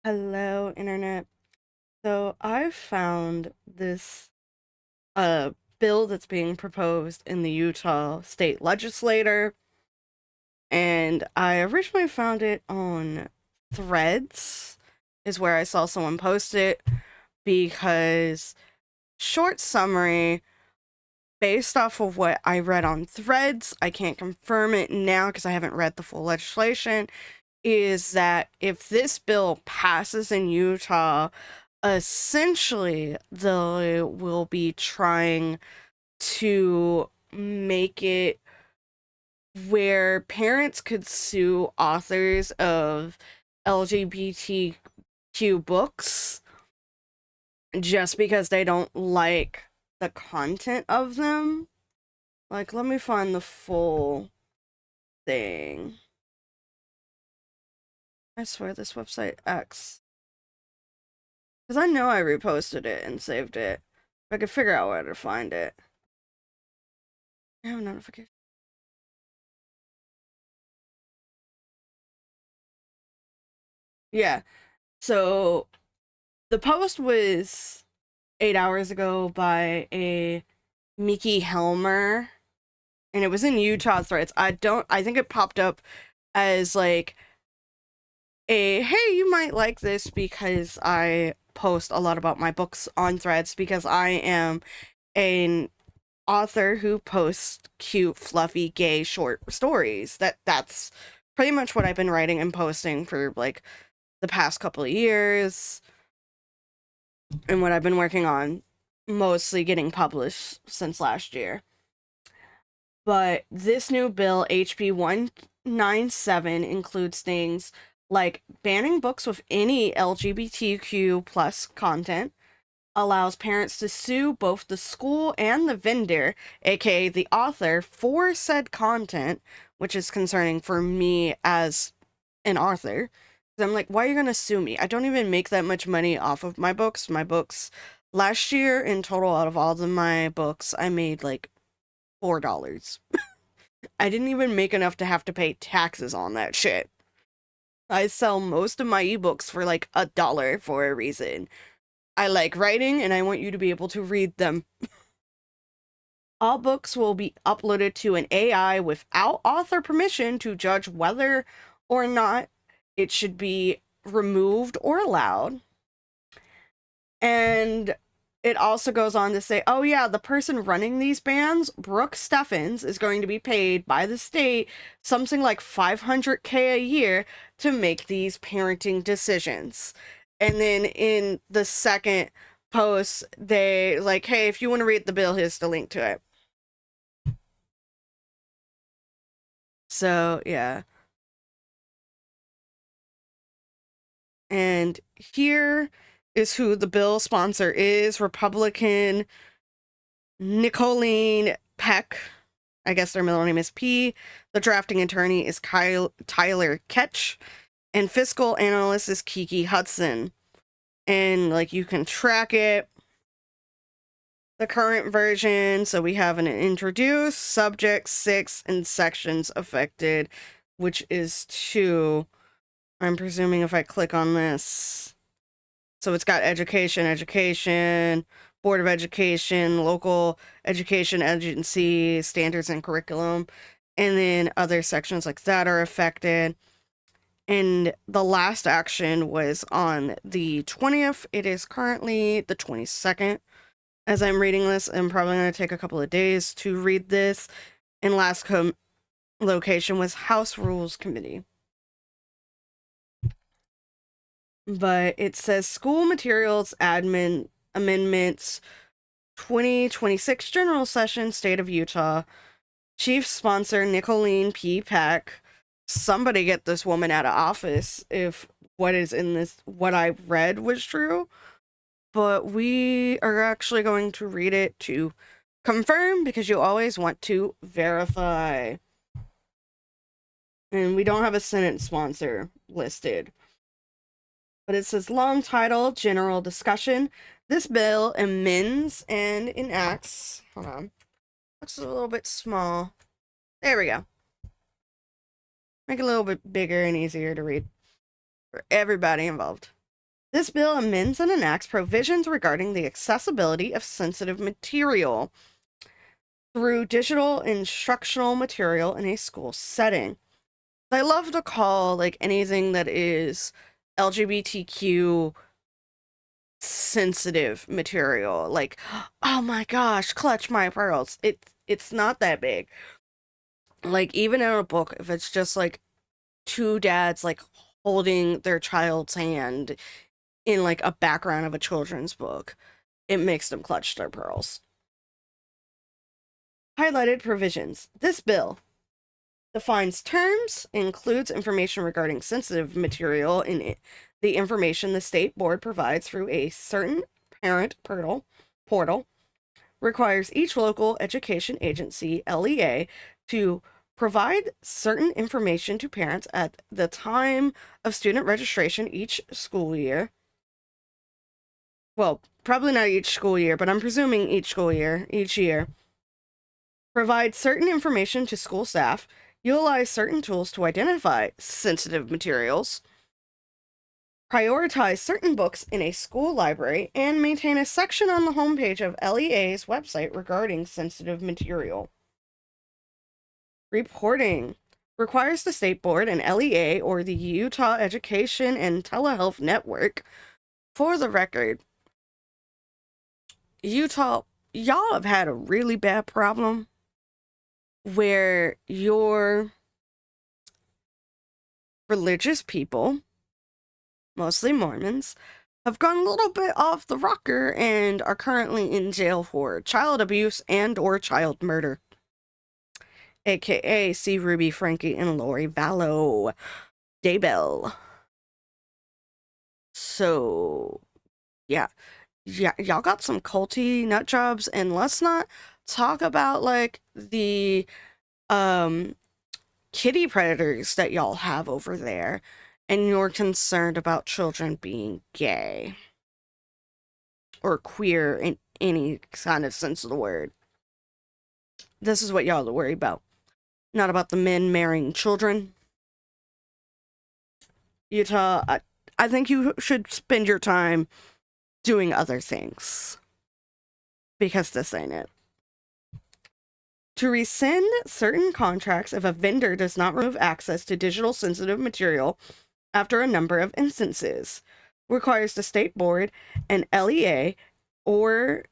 Hello, internet. So I found this bill that's being proposed in the Utah state legislature, and I originally found it on Threads, is where I saw someone post it, because short summary, based off of what I read on Threads, I can't confirm it now because I haven't read the full legislation, is that if this bill passes in Utah, essentially they will be trying to make it where parents could sue authors of LGBTQ books just because they don't like the content of them. Like, let me find the full thing. I swear this website X. Because I know I reposted it and saved it. If I could figure out where to find it. I have a notification. Yeah. So the post was 8 hours ago by a Mickey Helmer, and it was in Utah threads. I think it popped up as like hey, you might like this because I post a lot about my books on threads because I am an author who posts cute, fluffy, gay short stories. That's pretty much what I've been writing and posting for like the past couple of years, and what I've been working on, mostly getting published since last year. But this new bill, HB197, includes things like banning books with any LGBTQ plus content, allows parents to sue both the school and the vendor, aka the author, for said content, which is concerning for me as an author. I'm like, why are you gonna sue me? I don't even make that much money off of my books. My books, last year in total, out of all of my books, I made like $4. I didn't even make enough to have to pay taxes on that shit. I sell most of my ebooks for like $1 for a reason. I like writing and I want you to be able to read them. All books will be uploaded to an AI without author permission to judge whether or not it should be removed or allowed. And it also goes on to say, oh yeah, the person running these bans, Brooke Steffens, is going to be paid by the state something like $500K a year to make these parenting decisions. And then in the second post, they like, hey, if you want to read the bill, here's the link to it. So yeah. And here is who the bill sponsor is: Republican Nicolene Peck. I guess their middle name is P. The drafting attorney is Tyler Ketch. And fiscal analyst is Kiki Hudson. And like, you can track it. The current version, so we have an introduce, subject 6, and sections affected, which is 2. I'm presuming if I click on this. So it's got education, Board of Education, local education agency, standards and curriculum, and then other sections like that are affected. And the last action was on the 20th. It is currently the 22nd. As I'm reading this, I'm probably going to take a couple of days to read this. And last location was House Rules Committee. But it says school materials admin amendments 2026 general session, state of Utah. Chief sponsor Nicolene P. Peck. Somebody get this woman out of office if what is in this, what I read, was true. But we are actually going to read it to confirm, because you always want to verify. And we don't have a Senate sponsor listed. But it says long title, general discussion. This bill amends and enacts. Hold on. Looks a little bit small. There we go. Make it a little bit bigger and easier to read for everybody involved. This bill amends and enacts provisions regarding the accessibility of sensitive material through digital instructional material in a school setting. I love to call like anything that is LGBTQ sensitive material. Like, oh my gosh, clutch my pearls. It's not that big. Like even in a book, if it's just like two dads like holding their child's hand in like a background of a children's book, it makes them clutch their pearls. Highlighted provisions. This bill defines terms, includes information regarding sensitive material in the information the state board provides through a certain parent portal, requires each local education agency, LEA, to provide certain information to parents at the time of student registration each school year. Well, probably not each school year, but I'm presuming each year. Provide certain information to school staff, utilize certain tools to identify sensitive materials, prioritize certain books in a school library, and maintain a section on the homepage of LEA's website regarding sensitive material. Reporting requires the state board and LEA or the Utah Education and Telehealth Network. For the record, Utah, y'all have had a really bad problem where your religious people, mostly Mormons, have gone a little bit off the rocker and are currently in jail for child abuse and or child murder. AKA see Ruby, Frankie, and Lori Vallow Daybell. So, yeah, y'all got some culty nut jobs, and let's not talk about like the kitty predators that y'all have over there, and you're concerned about children being gay or queer in any kind of sense of the word. This is what y'all are worried about, not about the men marrying children. Utah, I think you should spend your time doing other things, because this ain't it. To rescind certain contracts if a vendor does not remove access to digital sensitive material after a number of instances, requires the state board and LEA or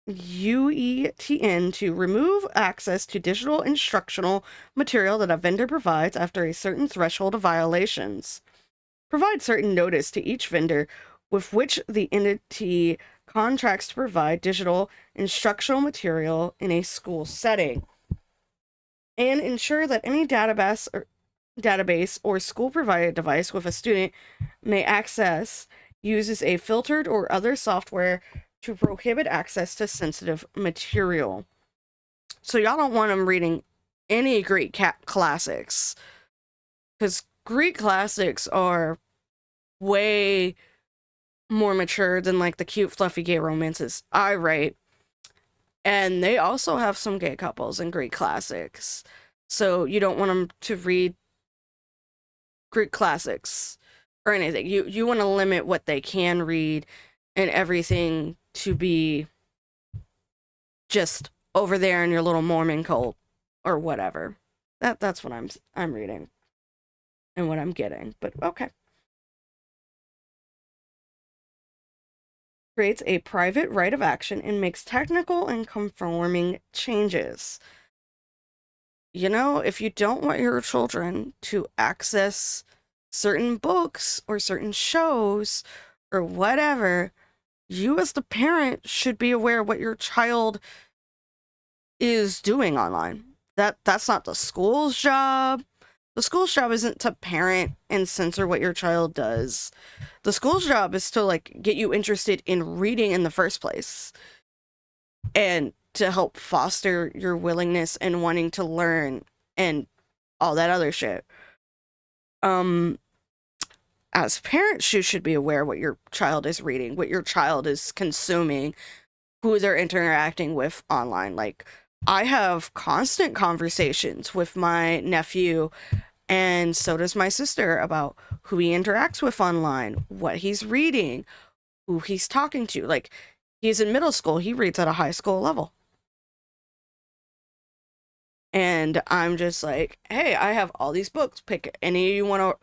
UETN to remove access to digital instructional material that a vendor provides after a certain threshold of violations. Provide certain notice to each vendor with which the entity contracts to provide digital instructional material in a school setting, and ensure that any database or school provided device with a student may access uses a filtered or other software to prohibit access to sensitive material. So y'all don't want them reading any Greek classics, because Greek classics are way more mature than like the cute fluffy gay romances I write, and they also have some gay couples in Greek classics, so you don't want them to read Greek classics or anything. You want to limit what they can read and everything to be just over there in your little Mormon cult or whatever. That's what I'm reading and what I'm getting. But okay. Creates a private right of action and makes technical and conforming changes. You know, if you don't want your children to access certain books or certain shows or whatever, you as the parent should be aware what your child is doing online. That's not the school's job. The school's job isn't to parent and censor what your child does. The school's job is to like get you interested in reading in the first place and to help foster your willingness and wanting to learn and all that other shit. As parents, you should be aware what your child is reading, what your child is consuming, who they're interacting with online. Like, I have constant conversations with my nephew And so does my sister, about who he interacts with online, what he's reading, who he's talking to. Like, he's in middle school, he reads at a high school level. And I'm just like, hey, I have all these books. Pick any you want to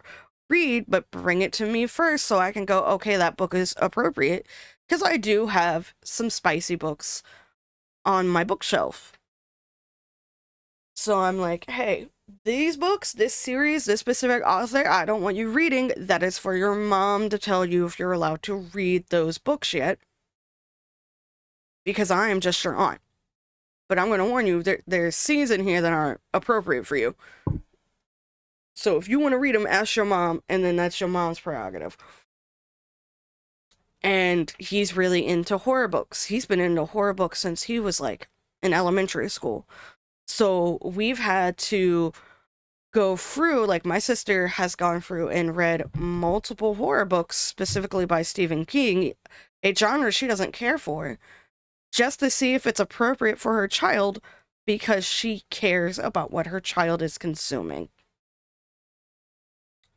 read, but bring it to me first so I can go, okay, that book is appropriate. Because I do have some spicy books on my bookshelf. So I'm like, hey, these books, this series, this specific author, I don't want you reading. That is for your mom to tell you if you're allowed to read those books yet. Because I am just your aunt. But I'm going to warn you, there's scenes in here that aren't appropriate for you. So if you want to read them, ask your mom, and then that's your mom's prerogative. And he's really into horror books. He's been into horror books since he was like in elementary school. So we've had to go through, like my sister has gone through and read multiple horror books, specifically by Stephen King, a genre she doesn't care for, just to see if it's appropriate for her child, because she cares about what her child is consuming.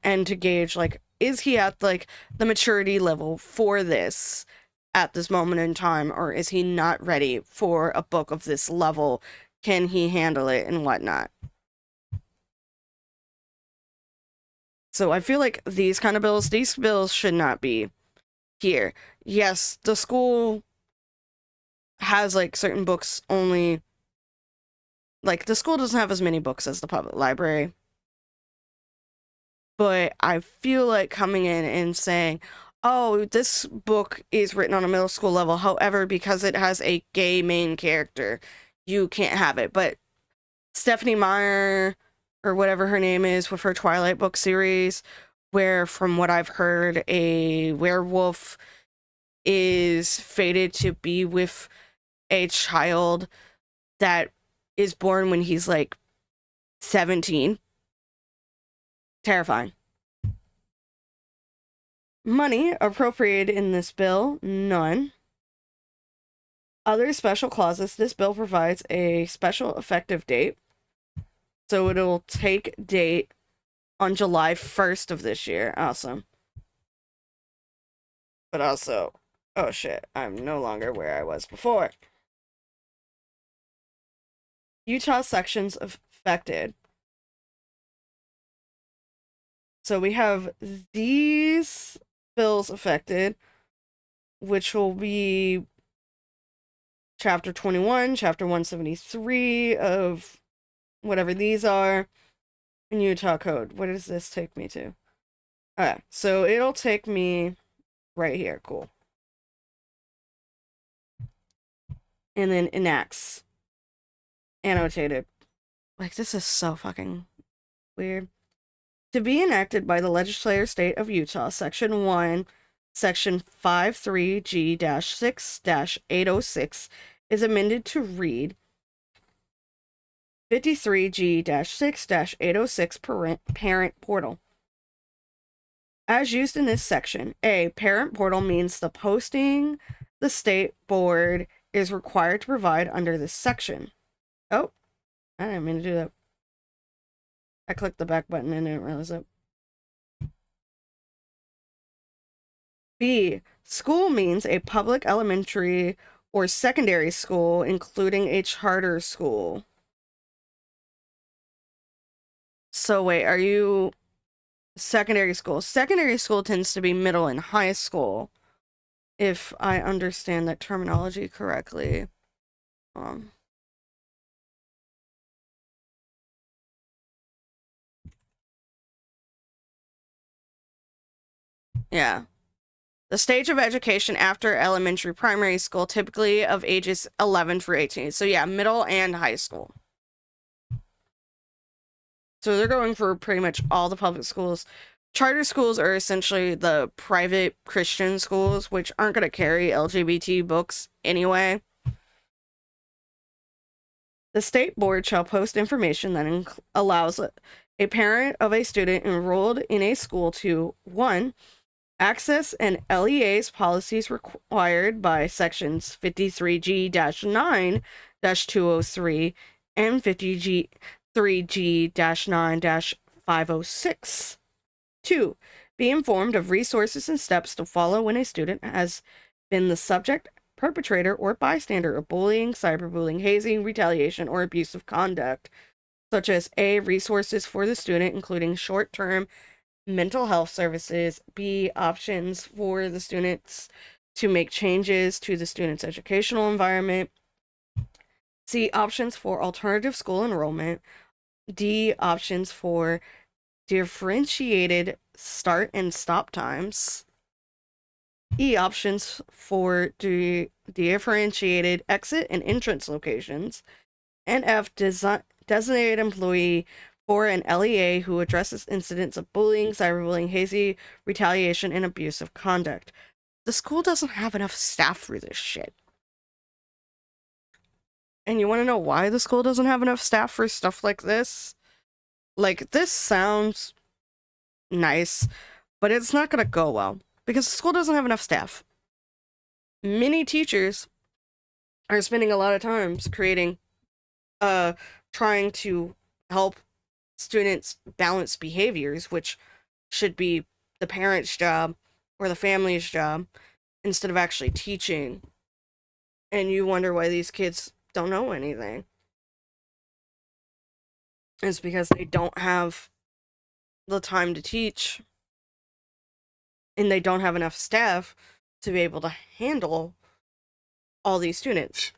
And to gauge, like, is he at, like, the maturity level for this at this moment in time, or is he not ready for a book of this level? Can he handle it and whatnot? So I feel like these kind of bills, these bills should not be here. Yes, the school has, like, certain books only. Like, the school doesn't have as many books as the public library. But I feel like coming in and saying, oh, this book is written on a middle school level. However, because it has a gay main character, you can't have it. But Stephanie Meyer, or whatever her name is, with her Twilight book series, where from what I've heard, a werewolf is fated to be with a child that is born when he's like 17. Terrifying. Money appropriated in this bill, none. Other special clauses, this bill provides a special effective date. So it'll take date on July 1st of this year. Awesome. But also, oh shit, I'm no longer where I was before. Utah sections affected. So we have these bills affected, which will be Chapter 21, Chapter 173 of whatever these are in Utah Code. What does this take me to? Okay, so it'll take me right here. Cool. And then enacts. Annotated. Like, this is so fucking weird. To be enacted by the legislature state of Utah, Section 1, Section 53G-6-806 is amended to read 53G-6-806 Parent Portal. As used in this section, A, parent portal means the posting the state board is required to provide under this section. Oh, I didn't mean to do that. I clicked the back button and didn't realize it. B, school means a public elementary or secondary school, including a charter school. So wait, are you secondary school? Secondary school tends to be middle and high school, if I understand that terminology correctly. Yeah. The stage of education after elementary primary school, typically of ages 11 through 18. So yeah, middle and high school. So they're going for pretty much all the public schools. Charter schools are essentially the private Christian schools, which aren't going to carry LGBT books anyway. The state board shall post information that allows a parent of a student enrolled in a school to 1. Access and LEA's policies required by sections 53G-9-203 and 53G-9-5 506. 2. Be informed of resources and steps to follow when a student has been the subject, perpetrator, or bystander of bullying, cyberbullying, hazing, retaliation, or abusive conduct, such as A. Resources for the student, including short-term mental health services. B. Options for the students to make changes to the student's educational environment. C. Options for alternative school enrollment. D. Options for differentiated start and stop times. E. Options for differentiated exit and entrance locations. And F. Designated employee for an LEA who addresses incidents of bullying, cyberbullying, hazing, retaliation, and abusive conduct. The school doesn't have enough staff for this shit. And you want to know why the school doesn't have enough staff for stuff like this? Like, this sounds nice, but it's not going to go well because the school doesn't have enough staff. Many teachers are spending a lot of time trying to help students balance behaviors, which should be the parent's job or the family's job, instead of actually teaching. And you wonder why these kids don't know anything. It's because they don't have the time to teach, and they don't have enough staff to be able to handle all these students.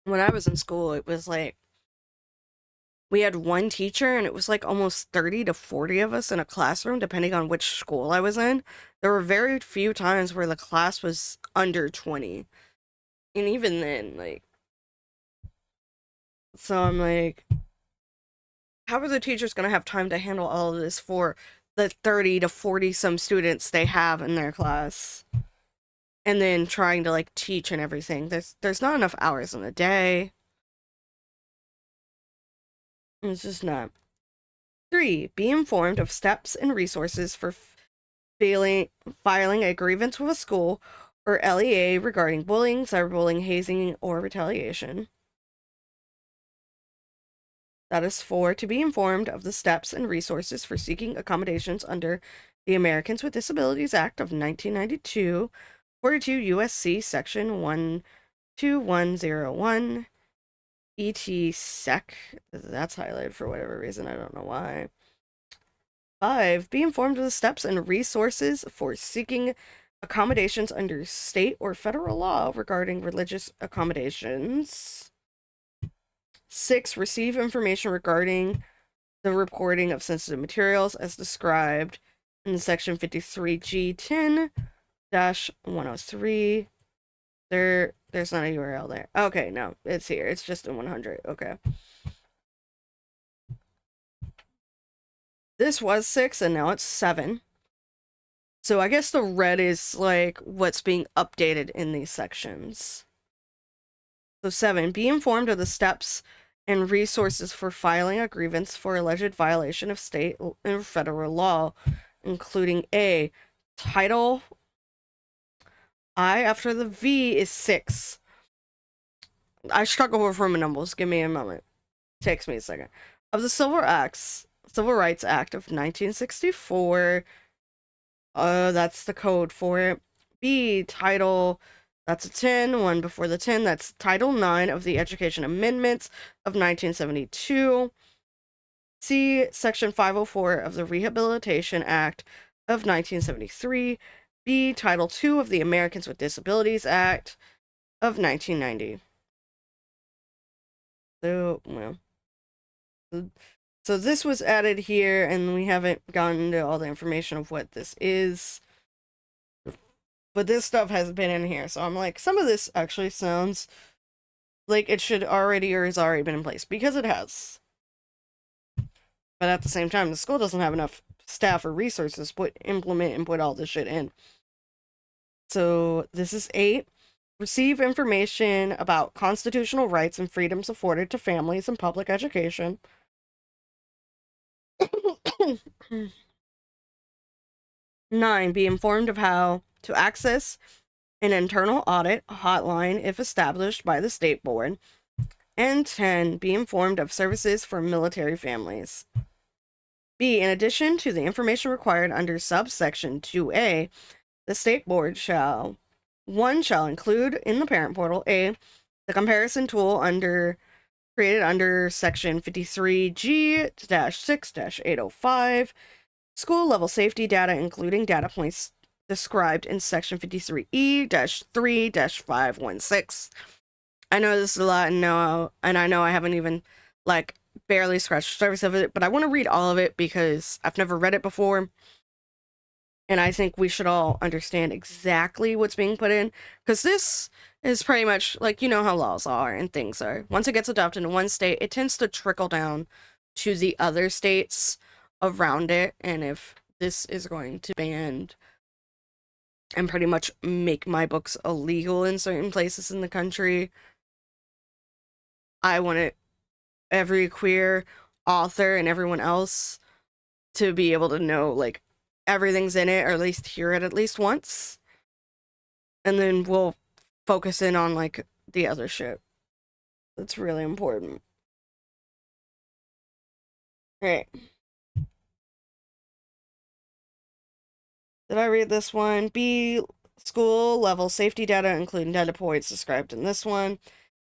When I was in school, it was like we had one teacher, and it was like almost 30 to 40 of us in a classroom, depending on which school I was in. There were very few times where the class was under 20. And even then, like, so I'm like, how are the teachers going to have time to handle all of this for the 30 to 40 some students they have in their class? And then trying to, like, teach and everything. There's not enough hours in the day. It's just not. 3. Be informed of steps and resources for filing a grievance with a school or LEA regarding bullying, cyberbullying, hazing, or retaliation. That is 4. To be informed of the steps and resources for seeking accommodations under the Americans with Disabilities Act of 1992, 42 U.S.C. Section 12101, ET Sec. That's highlighted for whatever reason. I don't know why. 5. Be informed of the steps and resources for seeking accommodations under state or federal law regarding religious accommodations. 6. Receive information regarding the reporting of sensitive materials as described in Section 53G 10-103. There's not a URL there. Okay, no, it's here. It's just in 100. Okay. This was 6, and now it's 7. So I guess the red is, like, what's being updated in these sections. So 7. Be informed of the steps and resources for filing a grievance for alleged violation of state and federal law, including A. Title I after the V is 6. I struggle with Roman numbers. Give me a moment. Takes me a second. Of the Civil Rights Act of 1964. That's the code for it. B. Title. That's a 10. One before the 10. That's Title 9 of the Education Amendments of 1972. C. Section 504 of the Rehabilitation Act of 1973. B. Title 2 of the Americans with Disabilities Act of 1990. So, well. So this was added here, and we haven't gotten into all the information of what this is. But this stuff has been in here, so I'm like, some of this actually sounds like it should already or has already been in place, because it has. But at the same time, the school doesn't have enough staff or resources to implement and put all this shit in. So this is 8. Receive information about constitutional rights and freedoms afforded to families in public education. 9. Be informed of how to access an internal audit hotline if established by the state board. And 10. Be informed of services for military families. B, in addition to the information required under subsection 2A, the state board shall include in the parent portal A, the comparison tool created under section 53G-6-805, school level safety data, including data points described in section 53E-3-516. I know this is a lot, and I know I haven't even like barely scratched the surface of it, but I want to read all of it because I've never read it before. And I think we should all understand exactly what's being put in, because this is pretty much like, you know how laws are and things are. Once it gets adopted in one state, it tends to trickle down to the other states around it. And if this is going to ban and pretty much make my books illegal in certain places in the country, I want every queer author and everyone else to be able to know, like, everything's in it, or at least hear it at least once. And then we'll focus in on, like, the other shit. That's really important. Alright. Did I read this one? B, school level safety data, including data points described in this one.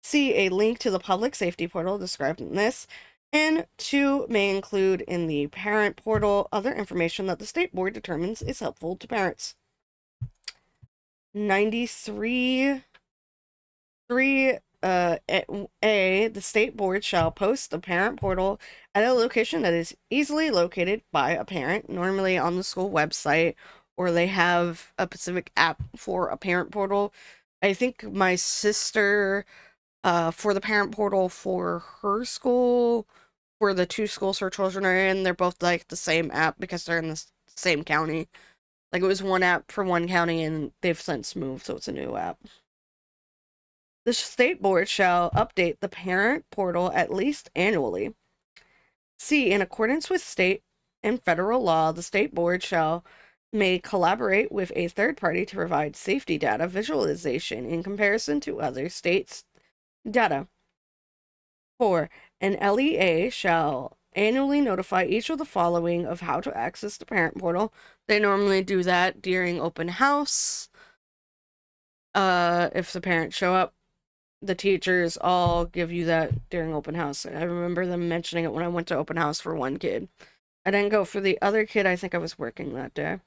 C, a link to the public safety portal described in this. And 2, may include in the parent portal other information that the state board determines is helpful to parents. 93 3 A, the state board shall post the parent portal at a location that is easily located by a parent, normally on the school website, or they have a specific app for a parent portal. I think my sister, for the parent portal for her school, where the 2 schools her children are in, they're both like the same app because they're in the same county. Like, it was one app for one county and they've since moved, so it's a new app. The state board shall update the parent portal at least annually. C, in accordance with state and federal law, the state board may collaborate with a third party to provide safety data visualization in comparison to other states' data. 4, an LEA shall annually notify each of the following of how to access the parent portal. They normally do that during open house. If the parents show up, the teachers all give you that during open house. I remember them mentioning it when I went to open house for one kid. I didn't go for the other kid. I think I was working that day.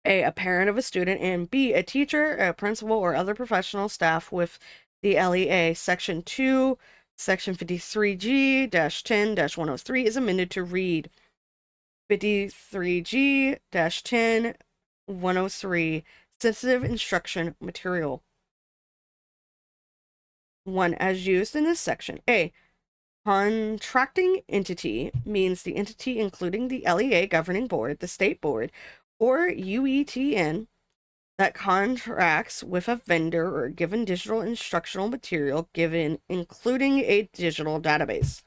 A parent of a student, and B, a teacher, a principal, or other professional staff with the LEA. Section 2, Section 53G-10-103 is amended to read 53G-10-103, sensitive instruction material. 1, as used in this section. A, contracting entity means the entity including the LEA governing board, the state board, or UETN that contracts with a vendor or given digital instructional material given, including a digital database.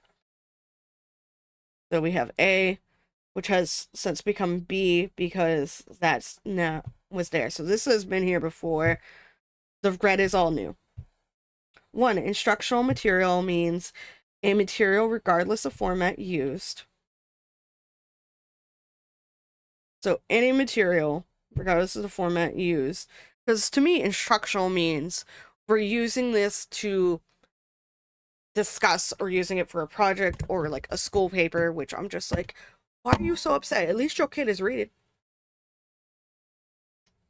So we have A, which has since become B because that's was there. So this has been here before. The red is all new. 1, instructional material means a material regardless of format used. So any material, regardless of the format used. Because to me, instructional means we're using this to discuss or using it for a project or like a school paper, which I'm just like, why are you so upset? At least your kid is reading.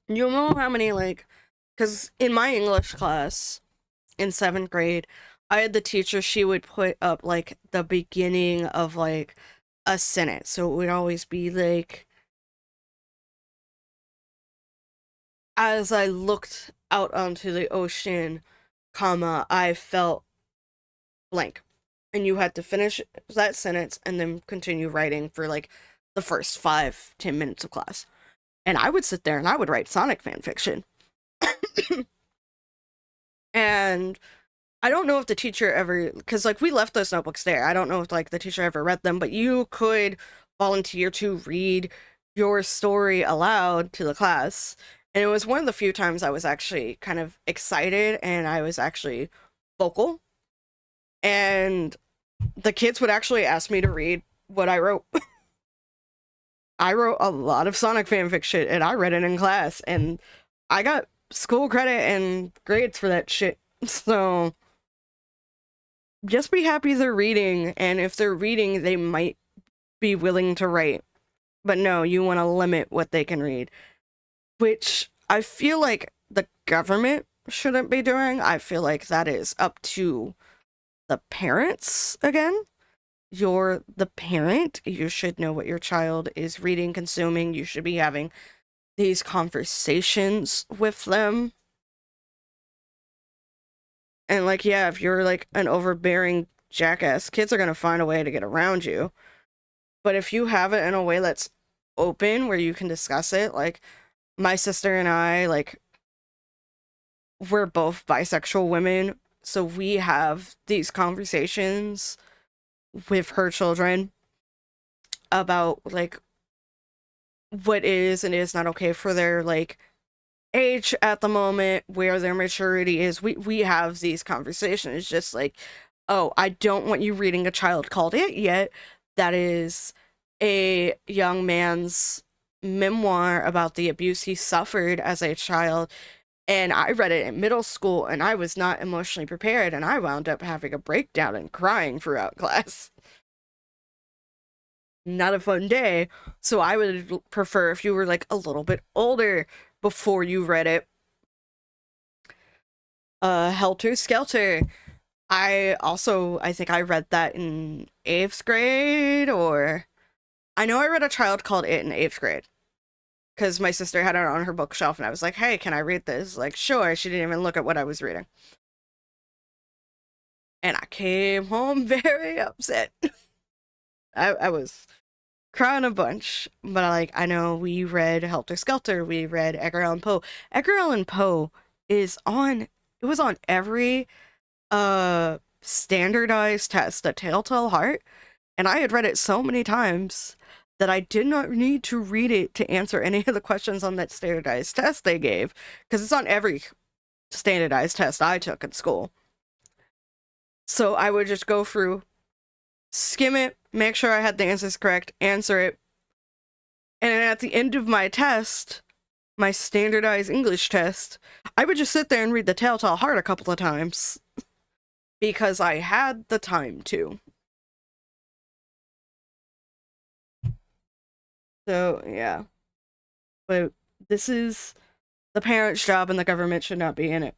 You know how many, like, because in my English class in 7th grade, I had the teacher, she would put up like the beginning of like a sentence. So it would always be like, as I looked out onto the ocean, comma, I felt blank. And you had to finish that sentence and then continue writing for like the first 5-10 minutes of class. And I would sit there and I would write Sonic fan fiction. And I don't know if the teacher ever, because like we left those notebooks there. I don't know if like the teacher ever read them, but you could volunteer to read your story aloud to the class. And it was one of the few times I was actually kind of excited and I was actually vocal. And the kids would actually ask me to read what I wrote. I wrote a lot of Sonic fanfic shit, and I read it in class, and I got school credit and grades for that shit. So just be happy they're reading, and if they're reading, they might be willing to write. But no, you want to limit what they can read, which I feel like the government shouldn't be doing. I feel like that is up to the parents again. You're the parent. You should know what your child is reading, consuming. You should be having these conversations with them. And like, yeah, if you're like an overbearing jackass, kids are gonna find a way to get around you. But if you have it in a way that's open, where you can discuss it, like my sister and I, like, we're both bisexual women, so we have these conversations with her children about like what is and is not okay for their like age at the moment, where their maturity is. We have these conversations, just like, oh, I don't want you reading a child called It yet. That is a young man's memoir about the abuse he suffered as a child, and I read it in middle school, and I was not emotionally prepared, and I wound up having a breakdown and crying throughout class. Not a fun day. So I would prefer if you were like a little bit older before you read it. Helter Skelter. I think I read that in 8th grade, or I know I read A Child Called It in 8th grade. Because my sister had it on her bookshelf, and I was like, hey, can I read this? Like, sure. She didn't even look at what I was reading. And I came home very upset. I was crying a bunch, but like, I know we read Helter Skelter, we read Edgar Allan Poe. Edgar Allan Poe is on, it was on every standardized test at Telltale Heart, and I had read it so many times that I did not need to read it to answer any of the questions on that standardized test they gave, because it's on every standardized test I took in school. So I would just go through, skim it, make sure I had the answers correct, answer it, and then at the end of my test, my standardized English test, I would just sit there and read the Telltale Heart a couple of times, because I had the time to. So, yeah. But this is the parent's job, and the government should not be in it.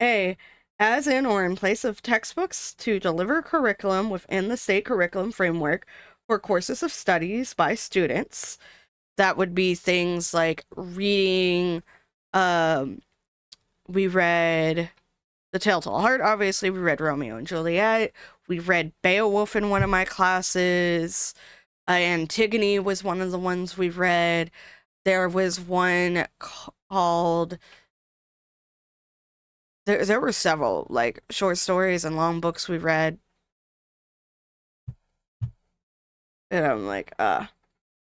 A. As in or in place of textbooks, to deliver curriculum within the state curriculum framework for courses of studies by students. That would be things like reading. We read The Telltale Heart, obviously. We read Romeo and Juliet. We read Beowulf in one of my classes. Antigone was one of the ones we read. There was one called... There were several, like, short stories and long books we read. And I'm like, And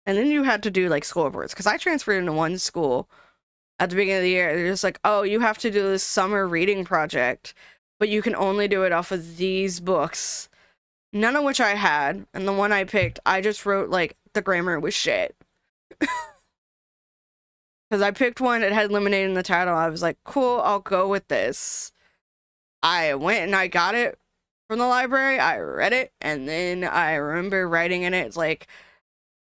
then you had to do, like, school reports. Because I transferred into one school at the beginning of the year. They're just like, oh, you have to do this summer reading project, but you can only do it off of these books. None of which I had. And the one I picked, I just wrote, like, the grammar was shit. Because I picked one that had lemonade in the title. I was like, cool, I'll go with this. I went and I got it from the library. I read it. And then I remember writing in it, it's like,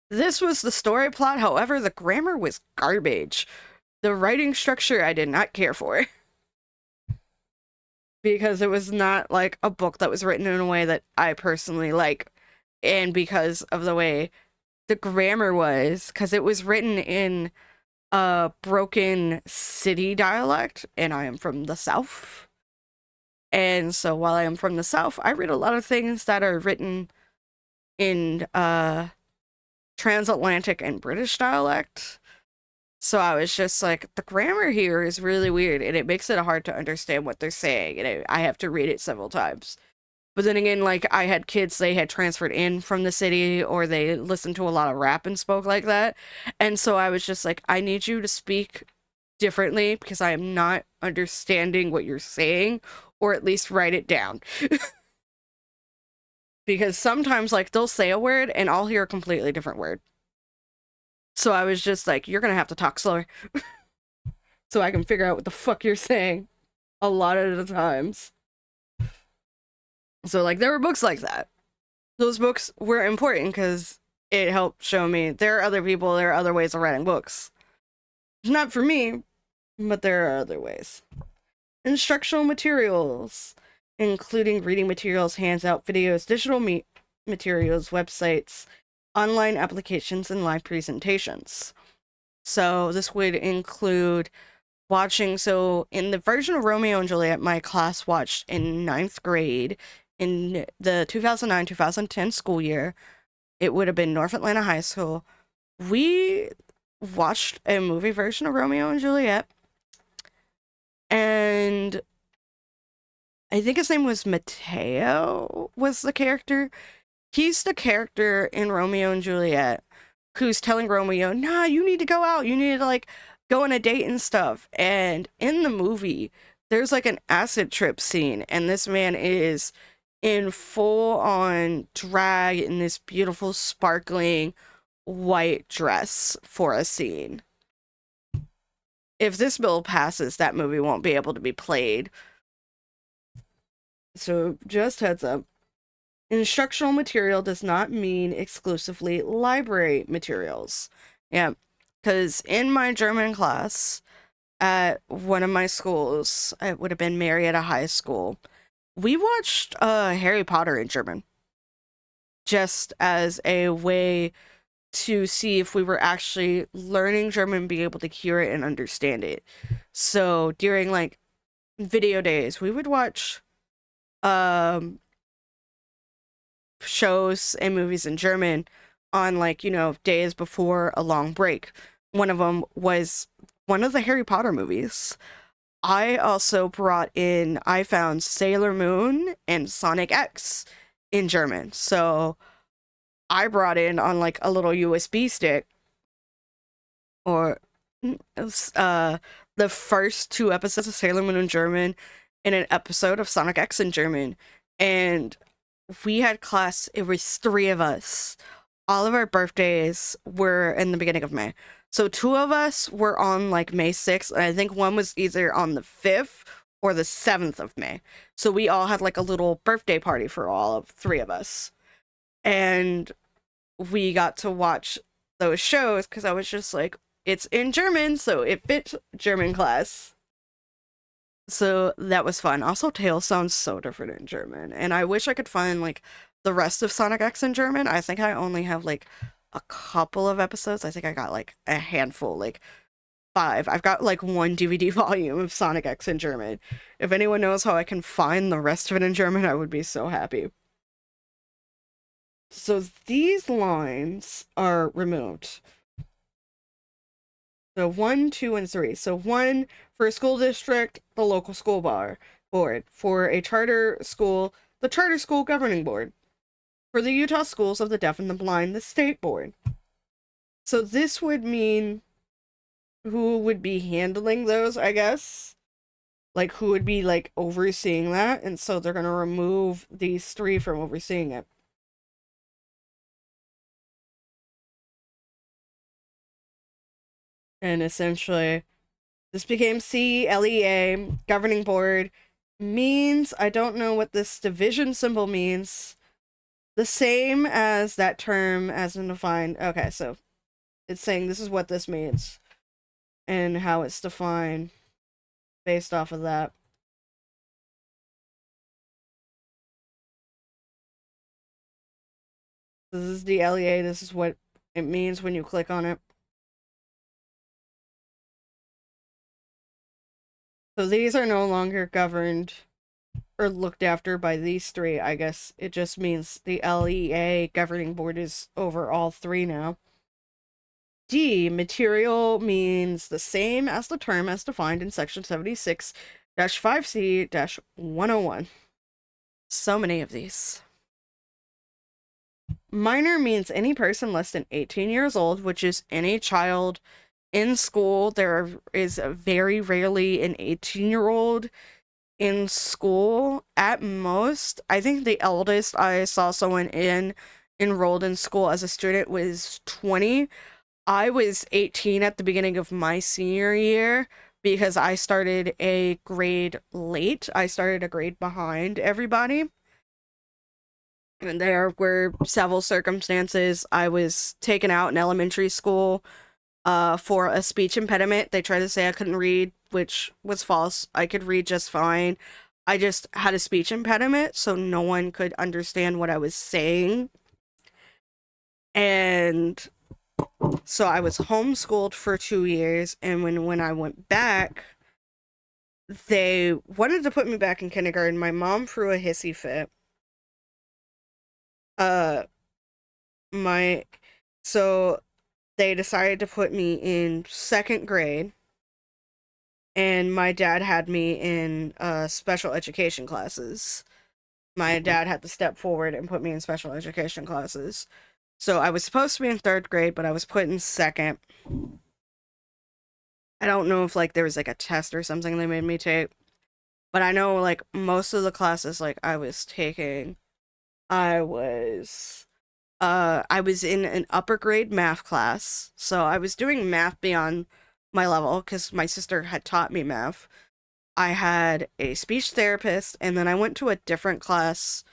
this was the story plot. However, the grammar was garbage. The writing structure I did not care for. Because it was not, like, a book that was written in a way that I personally like. And because of the way the grammar was. Because it was written in a broken city dialect, and I am from the South. And so while I am from the South, I read a lot of things that are written in transatlantic and British dialect. So I was just like, the grammar here is really weird, and it makes it hard to understand what they're saying, and I have to read it several times. But then again, like, I had kids, they had transferred in from the city, or they listened to a lot of rap and spoke like that. And so I was just like, I need you to speak differently, because I am not understanding what you're saying, or at least write it down. because sometimes like they'll say a word and I'll hear a completely different word. So I was just like, you're gonna have to talk slower so I can figure out what the fuck you're saying a lot of the times. So like there were books like that. Those books were important because it helped show me there are other people, there are other ways of writing books. Not for me, but there are other ways. Instructional materials, including reading materials, hands-out videos, digital materials, websites, online applications, and live presentations. So this would include watching, so in the version of Romeo and Juliet my class watched in 9th grade, in the 2009-2010 school year, it would have been North Atlanta High School, we watched a movie version of Romeo and Juliet, and I think his name was Mateo was the character. He's the character in Romeo and Juliet who's telling Romeo, nah, you need to go out, you need to like go on a date and stuff. And in the movie there's like an acid trip scene, and this man is in full on drag in this beautiful sparkling white dress for a scene. If this bill passes, that movie won't be able to be played. So just heads up. Instructional material does not mean exclusively library materials. Yeah, because in my German class at one of my schools, it would have been Marietta High School, we watched Harry Potter in German. Just as a way to see if we were actually learning German, be able to hear it and understand it. So during like video days, we would watch shows and movies in German on like, you know, days before a long break. One of them was one of the Harry Potter movies. I also I found Sailor Moon and Sonic X in German. So I brought in on like a little USB stick or the first 2 episodes of Sailor Moon in German and an episode of Sonic X in German. And we had class, it was 3 of us. All of our birthdays were in the beginning of May. So 2 of us were on like May 6th, and I think one was either on the 5th or the 7th of May. So we all had like a little birthday party for all of 3 of us. And we got to watch those shows because I was just like, it's in German, so it fits German class. So that was fun. Also, Tails sounds so different in German, and I wish I could find like the rest of Sonic X in German. I think I only have like a couple of episodes. I think I got like a handful, like 5. I've got like 1 DVD volume of Sonic X in German. If anyone knows how I can find the rest of it in German, I would be so happy. So these lines are removed. So 1, 2, and 3. So 1 for a school district, the local school board. For a charter school, the charter school governing board. For the Utah Schools of the Deaf and the Blind, the state board. So this would mean who would be handling those, I guess. Like who would be like overseeing that, and so they're gonna remove these 3 from overseeing it. And essentially, this became CLEA, governing board, means, I don't know what this division symbol means, the same as that term as defined. Okay, so it's saying this is what this means and how it's defined based off of that. This is the LEA, this is what it means when you click on it. So these are no longer governed or looked after by these 3, I guess. It just means the LEA governing board is over all 3 now. D, material means the same as the term as defined in section 76-5C-101. So many of these. Minor means any person less than 18 years old, which is any child in school. There is very rarely an 18-year-old in school, at most, I think the eldest I saw someone enrolled in school as a student was 20. I was 18 at the beginning of my senior year because I started a grade late. I started a grade behind everybody. And there were several circumstances. I was taken out in elementary school for a speech impediment. They tried to say I couldn't read, which was false. I could read just fine. I just had a speech impediment, so no one could understand what I was saying. And so I was homeschooled for 2 years, and when I went back, they wanted to put me back in kindergarten. My mom threw a hissy fit. Uh, my so they decided to put me in second grade, and my dad had me in special education classes. My dad had to step forward and put me in special education classes. So I was supposed to be in third grade, but I was put in second. I don't know if like there was like a test or something they made me take, but I know like most of the classes like I was taking, I was I was in an upper grade math class. So I was doing math beyond my level because my sister had taught me math. I had a speech therapist, and then I went to a different class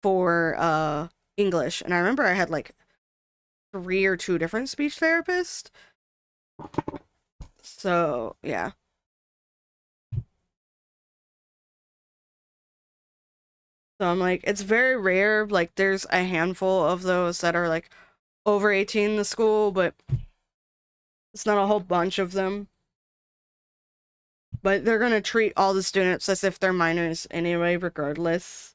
for English. And I remember I had like 3 or 2 different speech therapists. So yeah. So I'm like, it's very rare. Like, there's a handful of those that are like over 18 in the school, but it's not a whole bunch of them. But they're gonna treat all the students as if they're minors anyway, regardless.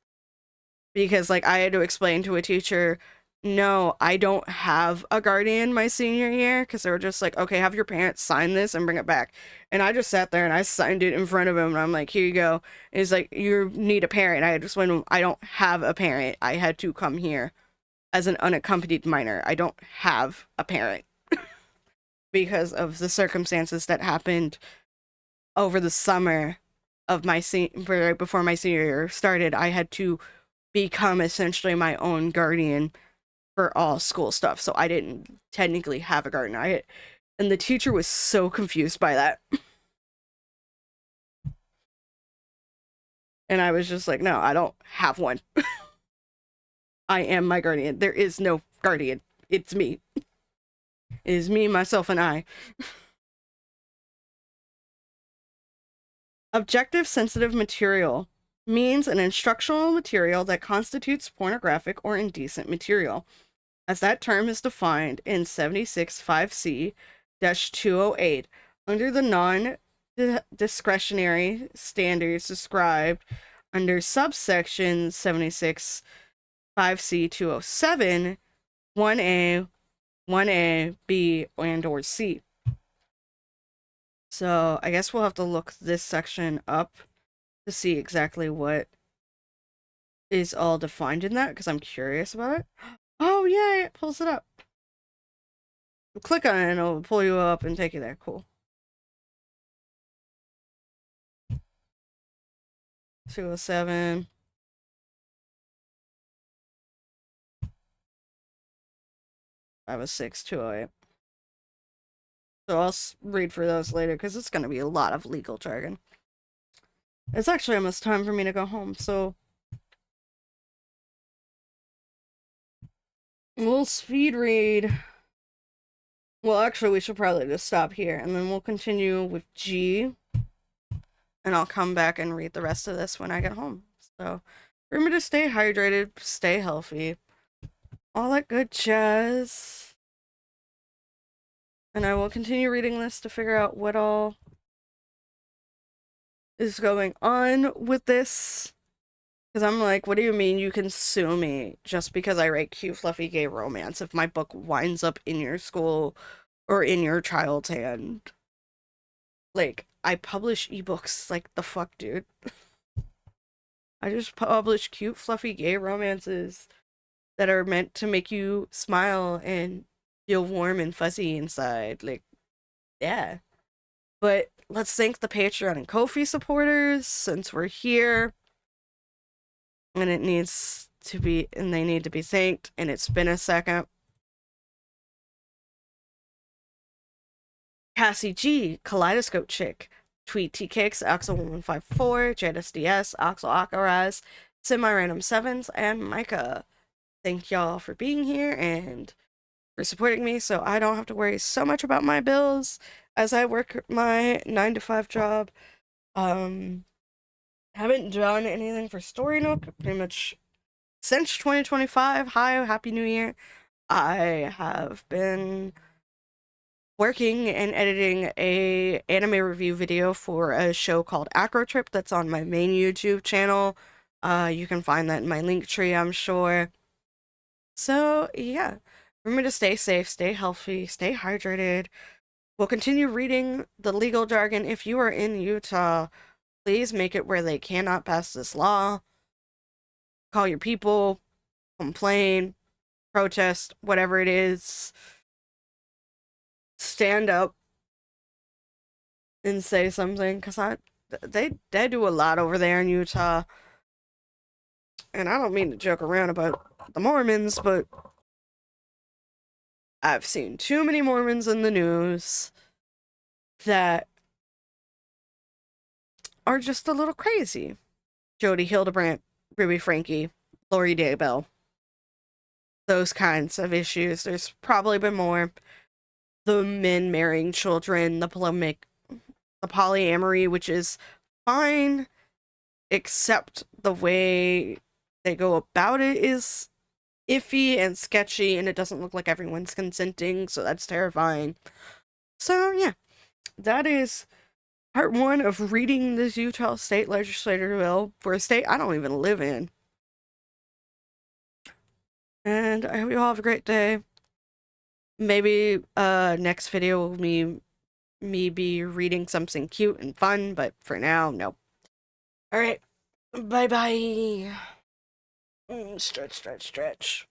Because like I had to explain to a teacher, no, I don't have a guardian my senior year, because they were just like, okay, have your parents sign this and bring it back. And I just sat there and I signed it in front of him, and I'm like, here you go. And he's like, you need a parent. I had to explain to him, I don't have a parent. I had to come here as an unaccompanied minor. I don't have a parent because of the circumstances that happened over the summer of my right before my senior year started. I had to become essentially my own guardian for all school stuff. So I didn't technically have a guardian. And the teacher was so confused by that. And I was just like, no, I don't have one. I am my guardian. There is no guardian. It's me. It is me, myself, and I. Objective sensitive material means an instructional material that constitutes pornographic or indecent material, as that term is defined in 76.5C-208 under the non-discretionary standards described under subsection 76.5C-207, 1A, 1A, B, and or C. So I guess we'll have to look this section up to see exactly what is all defined in that, because I'm curious about it. Oh, yay, it pulls it up. Click on it and it'll pull you up and take you there. Cool. 207. I was 6, 208. So I'll read for those later because it's going to be a lot of legal jargon. It's actually almost time for me to go home, so we'll speed read. Well, actually, we should probably just stop here, and then we'll continue with G, and I'll come back and read the rest of this when I get home. So remember to stay hydrated, stay healthy, all that good jazz. And I will continue reading this to figure out what all is going on with this. Because I'm like, what do you mean you can sue me just because I write cute, fluffy gay romance if my book winds up in your school or in your child's hand? Like, I publish ebooks. Like, the fuck, dude? I just publish cute, fluffy gay romances that are meant to make you smile and feel warm and fuzzy inside. Like, yeah. But let's thank the Patreon and Ko-fi supporters since we're here. And it needs to be, and they need to be thanked, and it's been a second. Cassie G, Kaleidoscope Chick, Tweet T Kicks, Axel1154, JSDS, Axel Akaraz, Semi Random Sevens, and Micah. Thank y'all for being here and for supporting me so I don't have to worry so much about my bills as I work my 9-to-5 job. Haven't done anything for Story Nook pretty much since 2025. Hi, Happy New Year. I have been working and editing a anime review video for a show called Acro Trip that's on my main YouTube channel. You can find that in my link tree, I'm sure. So yeah, remember to stay safe, stay healthy, stay hydrated. We'll continue reading the legal jargon. If you are in Utah, please make it where they cannot pass this law. Call your people, complain, protest, whatever it is. Stand up and say something, because they do a lot over there in Utah. And I don't mean to joke around about the Mormons, but I've seen too many Mormons in the news that are just a little crazy. Jody Hildebrandt, Ruby Frankie, Lori Daybell. Those kinds of issues. There's probably been more. The men marrying children, the polyamory, which is fine, except the way they go about it is iffy and sketchy, and it doesn't look like everyone's consenting, so that's terrifying. So yeah, that is part 1 of reading this Utah state legislature bill for a state I don't even live in. And I hope you all have a great day. Maybe next video will be me be reading something cute and fun, but for now, no. Alright, bye-bye. Stretch, stretch, stretch.